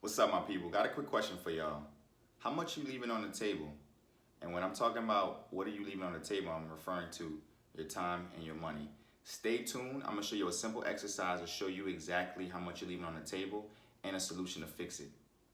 What's up, my people? Got a quick question for y'all. How much you leaving on the table? And when I'm talking about what are you leaving on the table, I'm referring to your time and your money. Stay tuned. I'm gonna show you a simple exercise to show you exactly how much you're leaving on the table and a solution to fix it.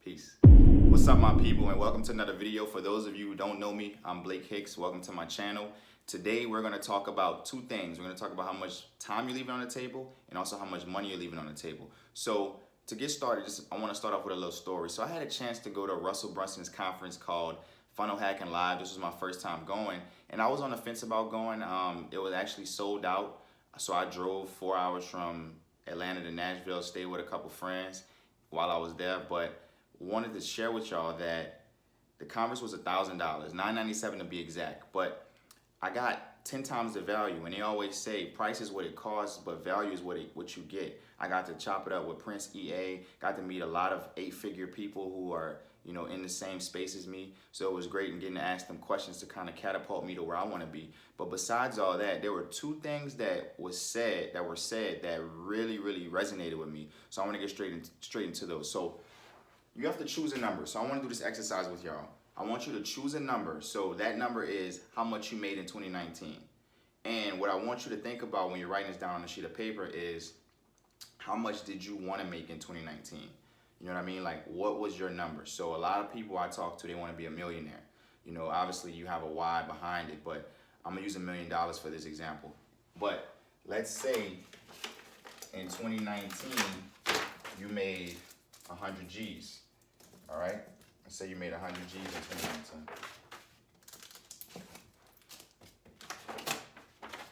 Peace. What's up, my people, and welcome to another video. For those of you who don't know me, I'm Blake Hicks. Welcome to my channel. Today, we're gonna talk about two things. We're gonna talk about how much time you're leaving on the table and also how much money you're leaving on the table. So to get started, I wanna start off with a little story. So I had a chance to go to Russell Brunson's conference called Funnel Hacking Live. This was my first time going, and I was on the fence about going. It was actually sold out. So I drove 4 hours from Atlanta to Nashville, stayed with a couple friends while I was there, but wanted to share with y'all that the conference was $1,000, $997 to be exact, but I got 10 times the value. And they always say price is what it costs, but value is what you get. I got to chop it up with Prince EA, got to meet a lot of 8-figure people who are, in the same space as me. So it was great and getting to ask them questions to kind of catapult me to where I want to be. But besides all that, there were two things that were said that really, really resonated with me. So I want to get straight into those. So you have to choose a number. So I want to do this exercise with y'all. I want you to choose a number. So that number is how much you made in 2019. And what I want you to think about when you're writing this down on a sheet of paper is how much did you want to make in 2019? You know what I mean? Like, what was your number? So a lot of people I talk to, they want to be a millionaire. Obviously you have a why behind it, but I'm gonna use $1 million for this example. But let's say in 2019, you made 100 G's, all right? Let's say you made 100 G's in 2019.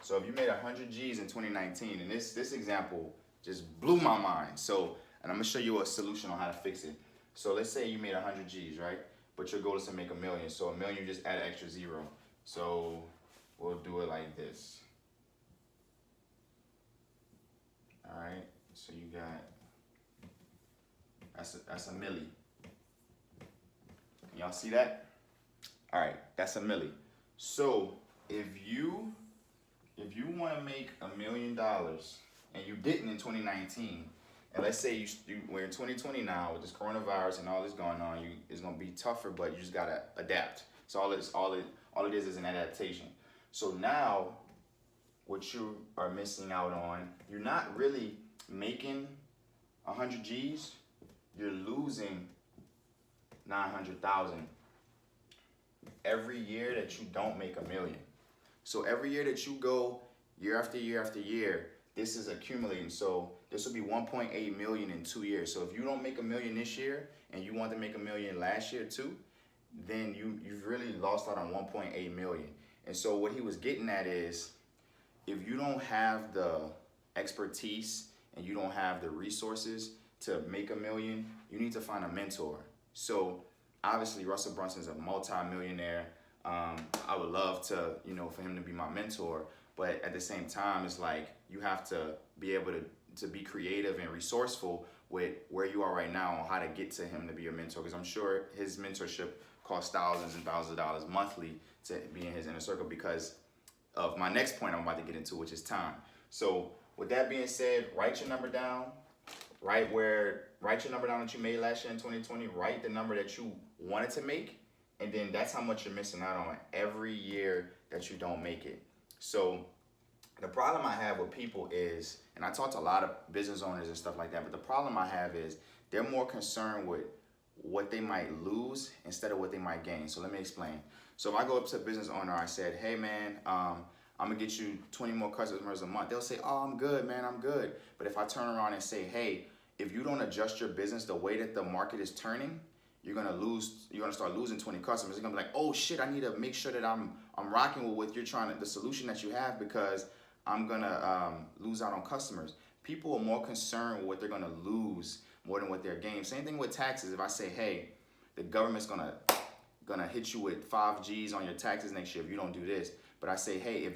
So if you made 100 G's in 2019, and this example just blew my mind. And I'm gonna show you a solution on how to fix it. So let's say you made 100 G's, right? But your goal is to make $1 million. So $1 million, you just add an extra zero. So we'll do it like this. All right, so you got, that's a milli. Can y'all see that? All right, that's a milli. So if you want to make $1 million and you didn't in 2019, and let's say we're in 2020 now with this coronavirus and all this going on, it's gonna be tougher, but you just gotta adapt. So all it is an adaptation. So now, what you are missing out on, you're not really making 100 G's, you're losing 900,000 every year that you don't make $1 million. So every year that you go, year after year after year, this is accumulating. So this will be 1.8 million in 2 years. So if you don't make $1 million this year and you want to make $1 million last year too, then you've really lost out on 1.8 million. And so what he was getting at is, if you don't have the expertise and you don't have the resources to make $1 million, you need to find a mentor. So obviously Russell Brunson's a multi-millionaire. I would love to, for him to be my mentor. But at the same time, it's like you have to be able to be creative and resourceful with where you are right now on how to get to him to be your mentor. Because I'm sure his mentorship costs thousands and thousands of dollars monthly to be in his inner circle because of my next point I'm about to get into, which is time. So with that being said, write your number down. Write your number down that you made last year in 2020. Write the number that you wanted to make. And then that's how much you're missing out on every year that you don't make it. So the problem I have with people is, and I talk to a lot of business owners and stuff like that, but the problem I have is they're more concerned with what they might lose instead of what they might gain. So let me explain. So if I go up to a business owner, I said, hey man, I'm gonna get you 20 more customers a month. They'll say, oh, I'm good, man, I'm good. But if I turn around and say, hey, if you don't adjust your business the way that the market is turning, you're gonna start losing 20 customers. You're gonna be like, oh shit, I need to make sure that I'm rocking with what you're the solution that you have, because I'm gonna lose out on customers. People are more concerned with what they're gonna lose more than what they're gaining. Same thing with taxes. If I say, hey, the government's gonna hit you with 5 G's on your taxes next year if you don't do this. But I say, hey, if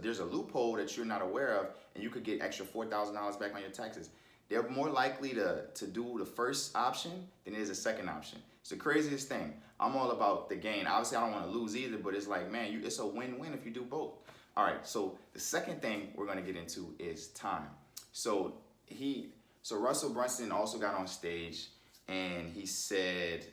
there's a loophole that you're not aware of, and you could get extra $4,000 back on your taxes. They're more likely to do the first option than it is the second option. It's the craziest thing. I'm all about the gain. Obviously, I don't want to lose either, but it's like, man, it's a win-win if you do both. All right, so the second thing we're going to get into is time. So Russell Brunson also got on stage and he said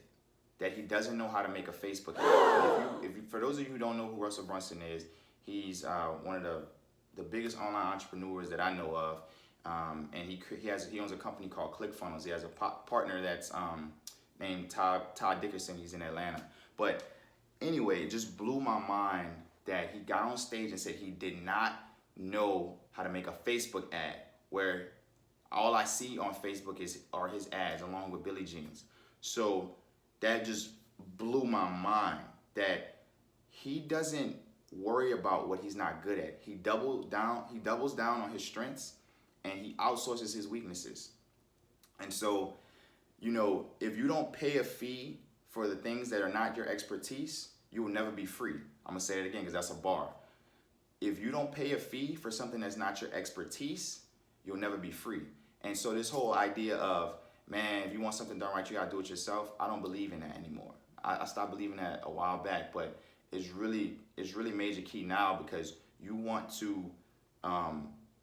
that he doesn't know how to make a Facebook ad. For those of you who don't know who Russell Brunson is, he's one of the biggest online entrepreneurs that I know of, and he owns a company called ClickFunnels. He has a partner that's named Todd Dickerson. He's in Atlanta. But anyway, it just blew my mind that he got on stage and said he did not know how to make a Facebook ad, where all I see on Facebook are his ads along with Billie Jean's. So that just blew my mind that he doesn't worry about what he's not good at. He doubles down on his strengths, and he outsources his weaknesses. And so, you know, if you don't pay a fee for the things that are not your expertise, you will never be free. I'm gonna say it again because that's a bar. If you don't pay a fee for something that's not your expertise, you'll never be free. And so this whole idea of, man, if you want something done right, you gotta do it yourself, I don't believe in that anymore. I stopped believing that a while back, but it's really major key now, because you want to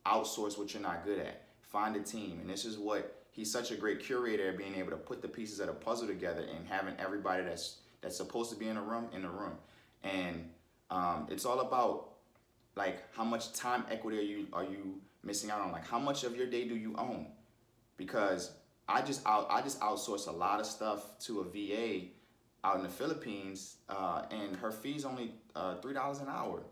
outsource what you're not good at. Find a team. And this is what he's such a great curator at, being able to put the pieces of the puzzle together and having everybody that's supposed to be in the room. And it's all about, like, how much time equity are you missing out on? Like, how much of your day do you own? Because I just outsource a lot of stuff to a VA out in the Philippines, and her fee's only $3 an hour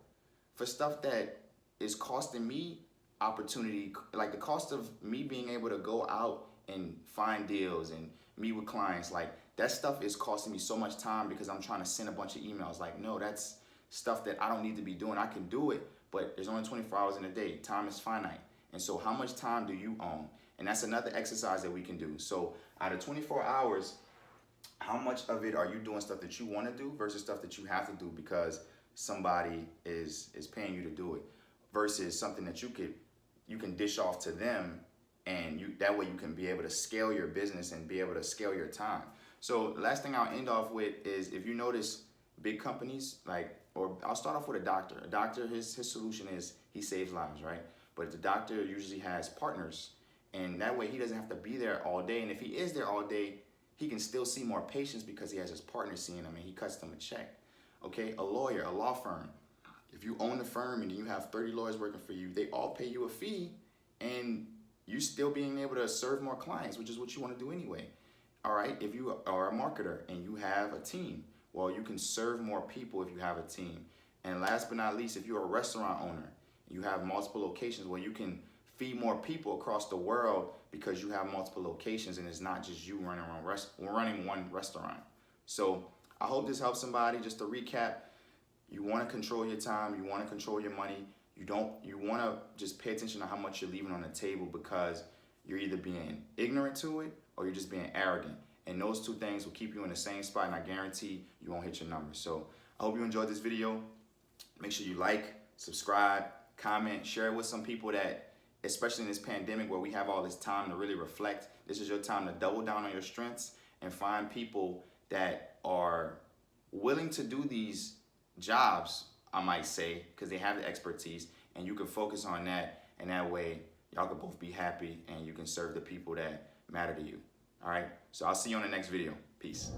for stuff that is costing me opportunity, like the cost of me being able to go out and find deals and meet with clients. Like, that stuff is costing me so much time because I'm trying to send a bunch of emails. Like, no, that's stuff that I don't need to be doing. I can do it, but there's only 24 hours in a day. Time is finite. And so how much time do you own? And that's another exercise that we can do. So out of 24 hours, how much of it are you doing stuff that you want to do versus stuff that you have to do because somebody is paying you to do it, versus something that you can dish off to them, and that way you can be able to scale your business and be able to scale your time. So the last thing I'll end off with is, if you notice big companies, or I'll start off with a doctor. A doctor, his solution is he saves lives, right? But the doctor usually has partners, and that way he doesn't have to be there all day. And if he is there all day, he can still see more patients because he has his partner seeing him and he cuts them a check. Okay, a lawyer, a law firm. If you own the firm and you have 30 lawyers working for you, they all pay you a fee, and you still being able to serve more clients, which is what you want to do anyway. All right, if you are a marketer and you have a team, well, you can serve more people if you have a team. And last but not least, if you're a restaurant owner, you have multiple locations, well, you can feed more people across the world because you have multiple locations, and it's not just you running one restaurant. So I hope this helps somebody. Just to recap, you want to control your time, you want to control your money. You want to just pay attention to how much you're leaving on the table, because you're either being ignorant to it or you're just being arrogant. And those two things will keep you in the same spot, and I guarantee you won't hit your numbers. So I hope you enjoyed this video. Make sure you like, subscribe, comment, share it with some people that, especially in this pandemic where we have all this time to really reflect, this is your time to double down on your strengths and find people that are willing to do these jobs, I might say, because they have the expertise, and you can focus on that, and that way y'all can both be happy and you can serve the people that matter to you. All right, so I'll see you on the next video. Peace.